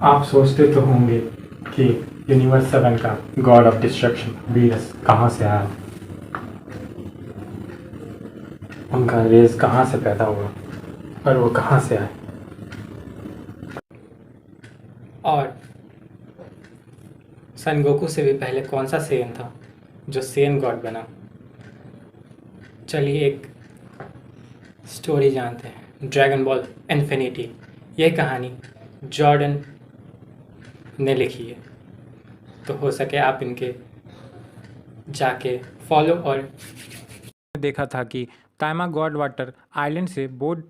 आप सोचते तो होंगे कि यूनिवर्स 7 का गॉड ऑफ डिस्ट्रक्शन वीनस कहाँ से आया, उनका रेस कहाँ से पैदा हुआ और वो कहाँ से आए, और सन गोकू से भी पहले कौन सा सेन था जो सेन गॉड बना। चलिए एक स्टोरी जानते हैं, ड्रैगन बॉल इन्फिनिटी। ये कहानी जॉर्डन ने लिखी है, तो हो सके आप इनके जाके फॉलो। और देखा था कि ताइमा गॉड वाटर आइलैंड से बोट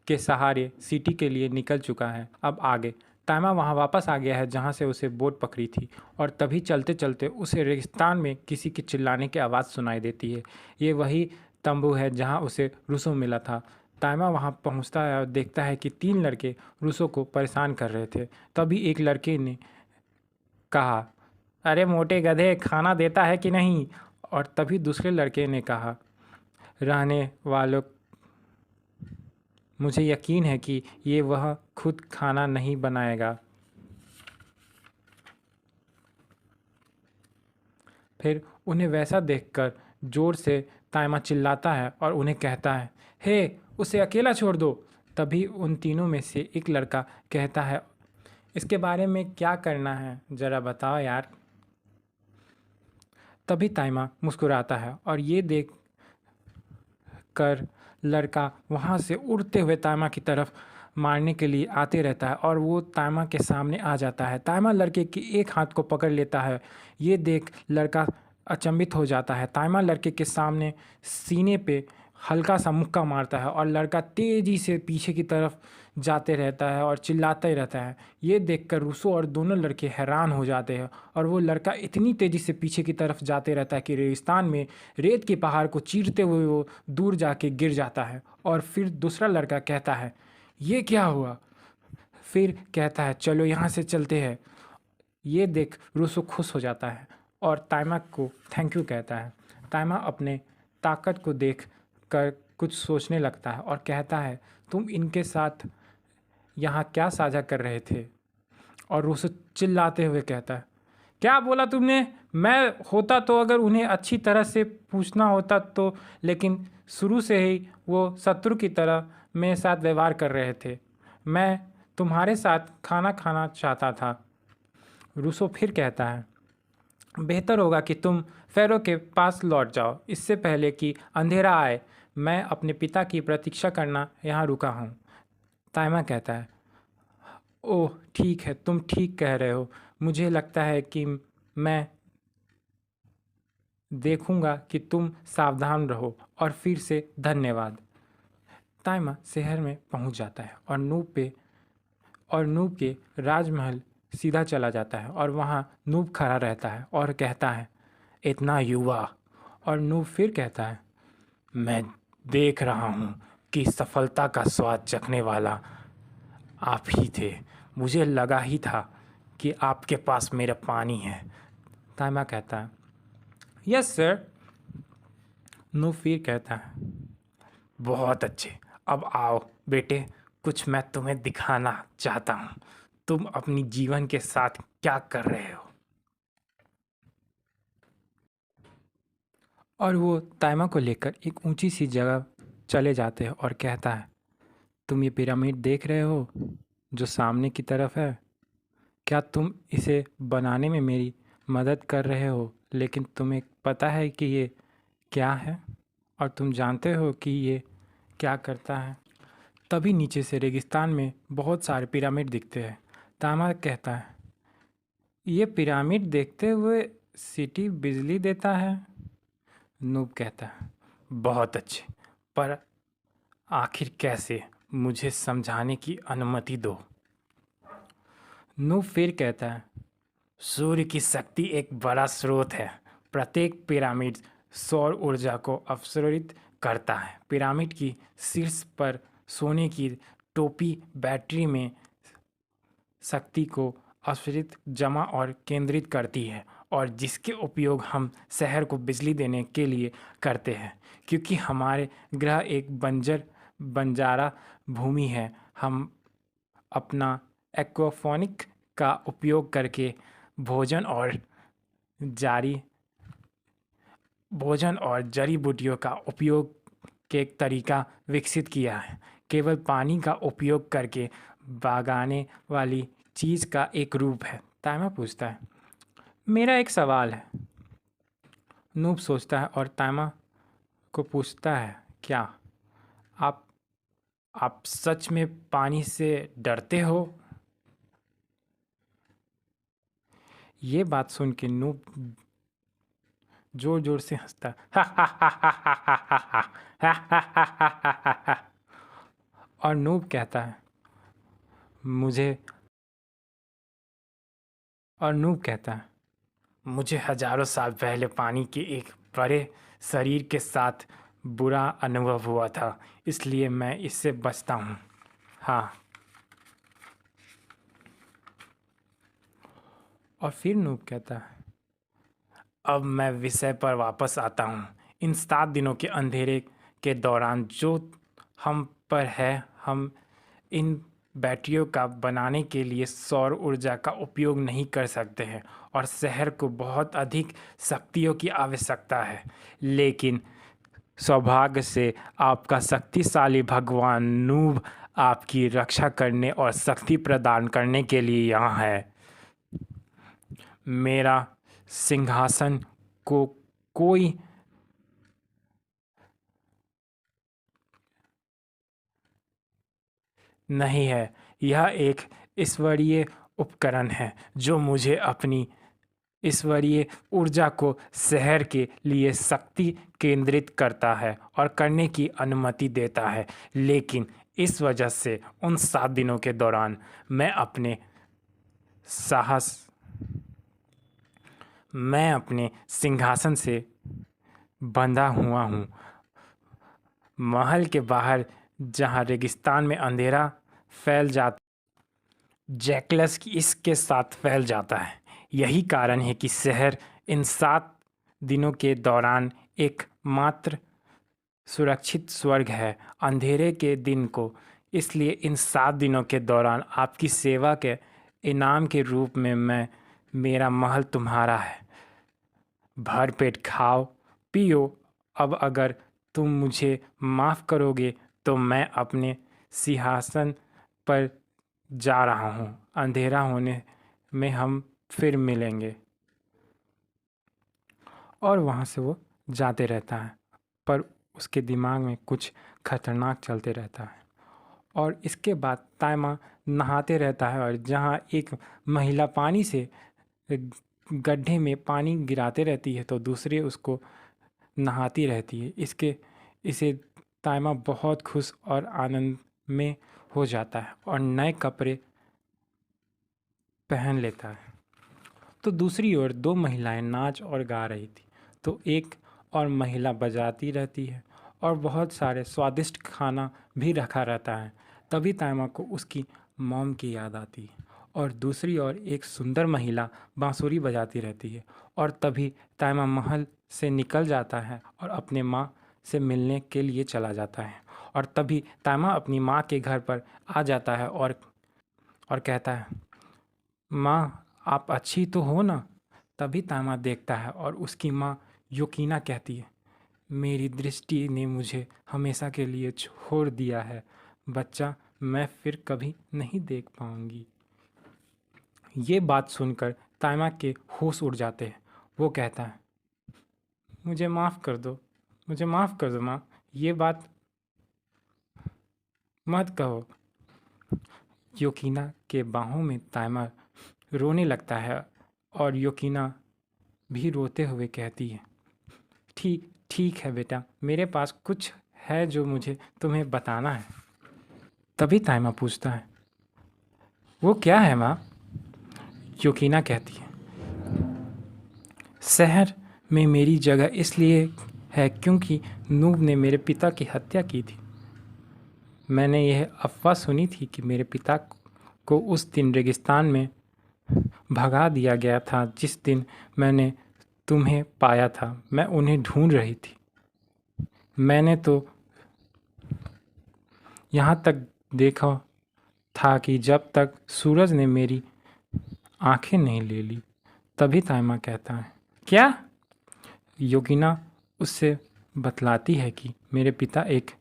के सहारे सिटी के लिए निकल चुका है। अब आगे ताइमा वहां वापस आ गया है जहां से उसे बोट पकड़ी थी, और तभी चलते चलते उसे रेगिस्तान में किसी के चिल्लाने की आवाज़ सुनाई देती है। ये वही तंबू है जहां उसे रूसो मिला था। ताइमा वहां पहुंचता है और देखता है कि 3 लड़के रूसो को परेशान कर रहे थे। तभी एक लड़के ने कहा, अरे मोटे गधे, खाना देता है कि नहीं। और तभी दूसरे लड़के ने कहा, रहने वालों, मुझे यकीन है कि ये वह खुद खाना नहीं बनाएगा। फिर उन्हें वैसा देखकर जोर से ताइमा चिल्लाता है और उन्हें कहता है, हे, उसे अकेला छोड़ दो। तभी उन तीनों में से एक लड़का कहता है, इसके बारे में क्या करना है, ज़रा बताओ यार। तभी ताइमा मुस्कुराता है और ये देख कर लड़का वहाँ से उड़ते हुए ताइमा की तरफ मारने के लिए आते रहता है, और वो ताइमा के सामने आ जाता है। ताइमा लड़के की एक हाथ को पकड़ लेता है। ये देख लड़का अचंभित हो जाता है। ताइमा लड़के के सामने सीने पे हल्का सा मुक्का मारता है और लड़का तेज़ी से पीछे की तरफ जाते रहता है और चिल्लाता ही रहता है। ये देखकर रूसो और दोनों लड़के हैरान हो जाते हैं, और वो लड़का इतनी तेज़ी से पीछे की तरफ जाते रहता है कि रेगिस्तान में रेत के पहाड़ को चीरते हुए वो दूर जाके गिर जाता है। और फिर दूसरा लड़का कहता है, ये क्या हुआ। फिर कहता है, चलो यहाँ से चलते हैं। ये देख रूसो खुश हो जाता है और ताइमा को थैंक यू कहता है। ताइमा अपने ताकत को देख कर कुछ सोचने लगता है और कहता है, तुम इनके साथ यहाँ क्या साझा कर रहे थे। और रूसो चिल्लाते हुए कहता है, क्या बोला तुमने। मैं होता तो अगर उन्हें अच्छी तरह से पूछना होता तो, लेकिन शुरू से ही वो शत्रु की तरह मेरे साथ व्यवहार कर रहे थे। मैं तुम्हारे साथ खाना खाना चाहता था। रूसो फिर कहता है, बेहतर होगा कि तुम फ़ेरो के पास लौट जाओ इससे पहले कि अंधेरा आए। मैं अपने पिता की प्रतीक्षा करना यहाँ रुका हूँ। ताइमा कहता है, ओह ठीक है, तुम ठीक कह रहे हो। मुझे लगता है कि मैं देखूंगा कि तुम सावधान रहो, और फिर से धन्यवाद। ताइमा शहर में पहुंच जाता है और नूब के राजमहल सीधा चला जाता है, और वहां नूब खड़ा रहता है और कहता है, इतना युवा। और नूब फिर कहता है, मैं देख रहा हूं कि सफलता का स्वाद चखने वाला आप ही थे। मुझे लगा ही था कि आपके पास मेरा पानी है। ताइमा कहता है, यस सर। नूब फिर कहता है, बहुत अच्छे। अब आओ बेटे, कुछ मैं तुम्हें दिखाना चाहता हूँ। तुम अपनी जीवन के साथ क्या कर रहे हो। और वो ताइमा को लेकर एक ऊंची सी जगह चले जाते हैं और कहता है, तुम ये पिरामिड देख रहे हो जो सामने की तरफ है। क्या तुम इसे बनाने में मेरी मदद कर रहे हो, लेकिन तुम्हें पता है कि ये क्या है, और तुम जानते हो कि ये क्या करता है। तभी नीचे से रेगिस्तान में बहुत सारे पिरामिड दिखते हैं। तामा कहता है, ये पिरामिड देखते हुए सिटी बिजली देता है। नूब कहता है, बहुत अच्छे, पर आखिर कैसे, मुझे समझाने की अनुमति दो। नूब फिर कहता है, सूर्य की शक्ति एक बड़ा स्रोत है। प्रत्येक पिरामिड सौर ऊर्जा को अवशोषित करता है। पिरामिड की शीर्ष पर सोने की टोपी बैटरी में शक्ति को अवशोषित, जमा और केंद्रित करती है, और जिसके उपयोग हम शहर को बिजली देने के लिए करते हैं। क्योंकि हमारे ग्रह एक बंजारा भूमि है, हम अपना एक्वाफोनिक का उपयोग करके भोजन और जारी भोजन और जड़ी बूटियों का उपयोग के एक तरीका विकसित किया है। केवल पानी का उपयोग करके बागाने वाली चीज़ का एक रूप है। ताइमा पूछता है, मेरा एक सवाल है। नूब सोचता है और ताइमा को पूछता है, क्या आप आप सच में पानी से डरते हो? ये बात सुन के नूब जोर जोर से हंसता है। और नूब कहता है, मुझे और नूब कहता है, मुझे हजारों साल पहले पानी के एक बड़े शरीर के साथ बुरा अनुभव हुआ था, इसलिए मैं इससे बचता हूँ। हाँ। और फिर नूब कहता है, अब मैं विषय पर वापस आता हूँ। इन 7 दिनों के अंधेरे के दौरान जो हम पर है, हम इन बैटरियों का बनाने के लिए सौर ऊर्जा का उपयोग नहीं कर सकते हैं और शहर को बहुत अधिक शक्तियों की आवश्यकता है। लेकिन सौभाग्य से आपका शक्तिशाली भगवान नूब आपकी रक्षा करने और शक्ति प्रदान करने के लिए यहाँ है। मेरा सिंहासन को कोई नहीं है। यह एक ईश्वरीय उपकरण है जो मुझे अपनी ईश्वरीय ऊर्जा को शहर के लिए शक्ति केंद्रित करता है और करने की अनुमति देता है। लेकिन इस वजह से उन 7 दिनों के दौरान साहस मैं अपने सिंहासन से बंधा हुआ हूँ। महल के बाहर जहाँ रेगिस्तान में अंधेरा फैल जाता, जैकलस इसके साथ फैल जाता है। यही कारण है कि शहर इन 7 दिनों के दौरान एकमात्र सुरक्षित स्वर्ग है अंधेरे के दिन को। इसलिए इन 7 दिनों के दौरान आपकी सेवा के इनाम के रूप में मेरा महल तुम्हारा है। भर पेट खाओ पियो। अब अगर तुम मुझे माफ़ करोगे तो मैं अपने सिंहासन पर जा रहा हूँ। अंधेरा होने में हम फिर मिलेंगे। और वहाँ से वो जाते रहता है, पर उसके दिमाग में कुछ खतरनाक चलते रहता है। और इसके बाद ताइमा नहाते रहता है और जहाँ एक महिला पानी से गड्ढे में पानी गिराते रहती है तो दूसरी उसको नहाती रहती है। इसे ताइमा बहुत खुश और आनंद में हो जाता है और नए कपड़े पहन लेता है। तो दूसरी ओर 2 महिलाएं नाच और गा रही थी। तो एक और महिला बजाती रहती है और बहुत सारे स्वादिष्ट खाना भी रखा रहता है। तभी ताइमा को उसकी मॉम की याद आती है और दूसरी ओर एक सुंदर महिला बांसुरी बजाती रहती है। और तभी ताइमा महल से निकल जाता है और अपने माँ से मिलने के लिए चला जाता है। और तभी ताइमा अपनी माँ के घर पर आ जाता है और कहता है, माँ आप अच्छी तो हो ना? तभी ताइमा देखता है और उसकी माँ योकीना कहती है, मेरी दृष्टि ने मुझे हमेशा के लिए छोड़ दिया है बच्चा, मैं फिर कभी नहीं देख पाऊंगी। ये बात सुनकर ताइमा के होश उड़ जाते हैं। वो कहता है, मुझे माफ़ कर दो, मुझे माफ़ कर दो माँ, ये बात मत कहो। योकीना के बाहों में ताइमा रोने लगता है और योकीना भी रोते हुए कहती है, ठीक ठीक है बेटा, मेरे पास कुछ है जो मुझे तुम्हें बताना है। तभी ताइमा पूछता है, वो क्या है माँ? योकीना कहती है, शहर में मेरी जगह इसलिए है क्योंकि नूब ने मेरे पिता की हत्या की थी। मैंने यह अफवाह सुनी थी कि मेरे पिता को उस दिन रेगिस्तान में भगा दिया गया था जिस दिन मैंने तुम्हें पाया था। मैं उन्हें ढूंढ रही थी। मैंने तो यहाँ तक देखा था कि जब तक सूरज ने मेरी आंखें नहीं ले ली। तभी ताइमा कहता है, क्या? योगिना उससे बतलाती है कि मेरे पिता एक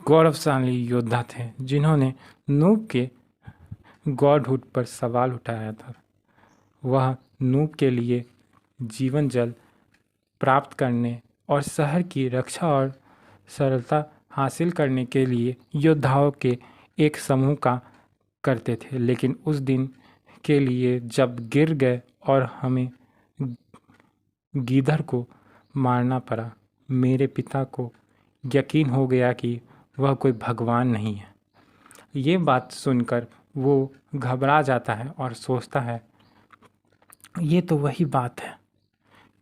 गौरवशाली योद्धा थे जिन्होंने नूब के गॉडहुड पर सवाल उठाया था। वह नूब के लिए जीवन जल प्राप्त करने और शहर की रक्षा और सरलता हासिल करने के लिए योद्धाओं के एक समूह का करते थे, लेकिन उस दिन के लिए जब गिर गए और हमें गीदड़ को मारना पड़ा, मेरे पिता को यकीन हो गया कि वह कोई भगवान नहीं है। ये बात सुनकर वो घबरा जाता है और सोचता है, ये तो वही बात है।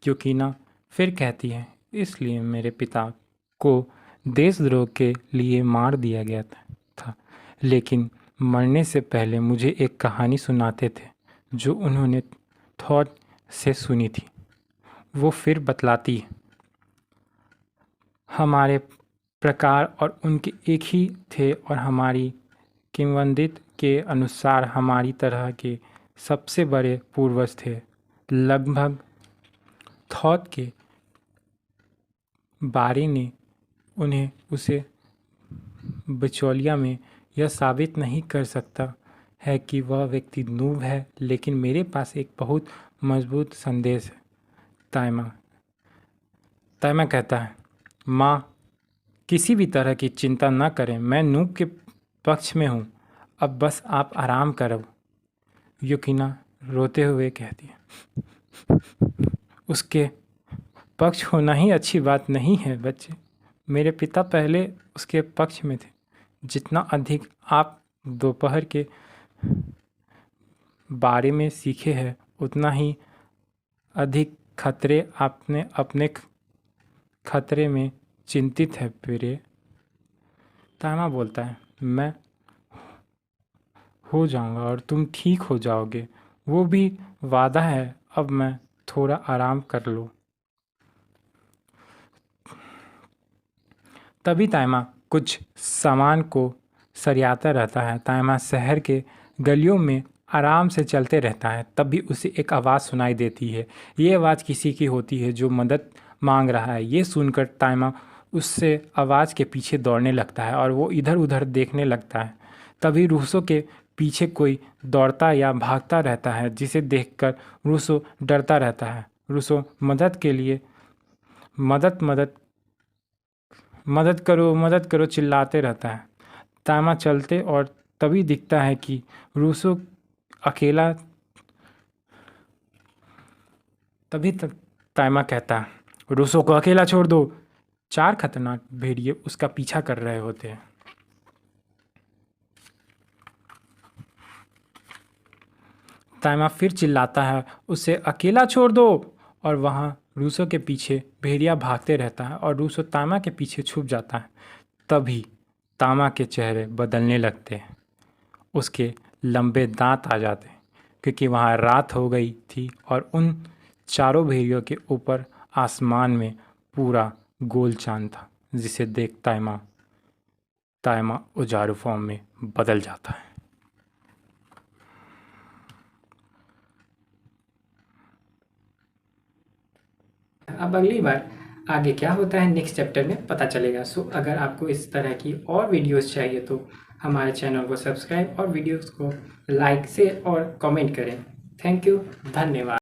योगिना फिर कहती है, इसलिए मेरे पिता को देशद्रोह के लिए मार दिया गया था, लेकिन मरने से पहले मुझे एक कहानी सुनाते थे जो उन्होंने थॉर से सुनी थी। वो फिर बतलाती है, हमारे प्रकार और उनके एक ही थे और हमारी किंवदंती के अनुसार हमारी तरह के सबसे बड़े पूर्वज थे। लगभग थॉर के बारे ने उन्हें उसे बिचौलिया में यह साबित नहीं कर सकता है कि वह व्यक्ति नूब है, लेकिन मेरे पास एक बहुत मजबूत संदेश है। ताइमा कहता है, माँ, किसी भी तरह की चिंता न करें, मैं नूब के पक्ष में हूँ, अब बस आप आराम करो। योगिना रोते हुए कहती है, उसके पक्ष होना ही अच्छी बात नहीं है बच्चे। मेरे पिता पहले उसके पक्ष में थे। जितना अधिक आप दोपहर के बारे में सीखे हैं, उतना ही अधिक खतरे आपने अपने खतरे में चिंतित है प्रिय। ताइमा बोलता है, मैं हो जाऊंगा और तुम ठीक हो जाओगे, वो भी वादा है। अब मैं थोड़ा आराम कर लूँ। तभी ताइमा कुछ सामान को सरियाता रहता है। ताइमा शहर के गलियों में आराम से चलते रहता है। तभी उसे एक आवाज़ सुनाई देती है। ये आवाज़ किसी की होती है जो मदद मांग रहा है। ये सुनकर ताइमा उससे आवाज़ के पीछे दौड़ने लगता है और वो इधर उधर देखने लगता है। तभी रूसो के पीछे कोई दौड़ता या भागता रहता है, जिसे देखकर रूसो डरता रहता है। रूसो मदद के लिए मदद करो चिल्लाते रहता है। ताइमा चलते और तभी दिखता है कि रूसो अकेला। तभी ताइमा कहता है, रूसो को अकेला छोड़ दो। 4 खतरनाक भेड़िए उसका पीछा कर रहे होते हैं। ताइमा फिर चिल्लाता है, उसे अकेला छोड़ दो। और वहाँ रूसो के पीछे भेड़िया भागते रहता है और रूसो ताइमा के पीछे छुप जाता है। तभी ताइमा के चेहरे बदलने लगते हैं। उसके लंबे दांत आ जाते हैं, क्योंकि वहाँ रात हो गई थी और उन चारों भेड़ियों के ऊपर आसमान में पूरा गोल चांद था, जिसे देख ताइमा उजारू फॉर्म में बदल जाता है। अब अगली बार आगे क्या होता है नेक्स्ट चैप्टर में पता चलेगा। सो अगर आपको इस तरह की और वीडियोस चाहिए तो हमारे चैनल को सब्सक्राइब और वीडियोस को लाइक से और कमेंट करें। थैंक यू, धन्यवाद।